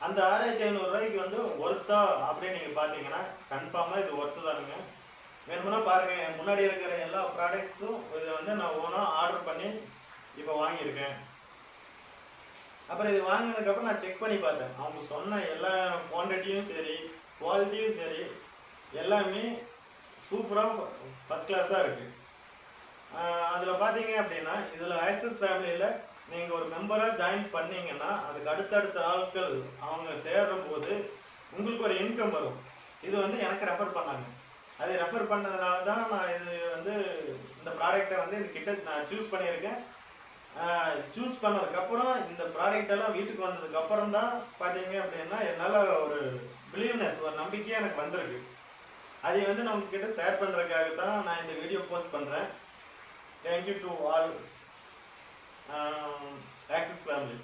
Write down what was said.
அந்த 6500 ரூபாய்க்கு வந்து ஒர்த்தா அப்படின்னு நீங்கள் பார்த்தீங்கன்னா கன்ஃபார்மாக இது ஒர்த்து தானுங்க. வேணும்னா பாருங்கள், முன்னாடி இருக்கிற எல்லா ப்ராடக்ட்ஸும் இதை வந்து நான் ஓனாக ஆர்டர் பண்ணி இப்போ வாங்கியிருக்கேன். அப்புறம் இது வாங்கினதுக்கப்புறம் நான் செக் பண்ணி பார்த்தேன். அவங்க சொன்ன எல்லா குவான்டிட்டியும் சரி, குவாலிட்டியும் சரி, எல்லாமே சூப்பராக ஃபஸ்ட் கிளாஸாக இருக்குது. அதில் பார்த்தீங்க அப்படின்னா இதில் ஆக்சஸ் ஃபேமிலியில் நீங்கள் ஒரு மெம்பராக ஜாயின் பண்ணீங்கன்னா அதுக்கு அடுத்தடுத்த ஆட்கள் அவங்க சேர்ற போது உங்களுக்கு ஒரு இன்கம் வரும். இது வந்து எனக்கு ரெஃபர் பண்ணாங்க. அது ரெஃபர் பண்ணதுனால தான் நான் இது வந்து இந்த ப்ராடக்டை வந்து இது கிட்ட நான் சூஸ் பண்ணியிருக்கேன். சூஸ் பண்ணதுக்கப்புறம் இந்த ப்ராடக்ட் எல்லாம் வீட்டுக்கு வந்ததுக்கப்புறம் தான் பார்த்தீங்க அப்படின்னா என்னால் ஒரு பிலீவ்னஸ், ஒரு நம்பிக்கையாக எனக்கு வந்திருக்கு. அதை வந்து நான் உங்ககிட்ட ஷேர் பண்ணுறதுக்காக தான் நான் இந்த வீடியோ போஸ்ட் பண்ணுறேன். Thank you to all access family.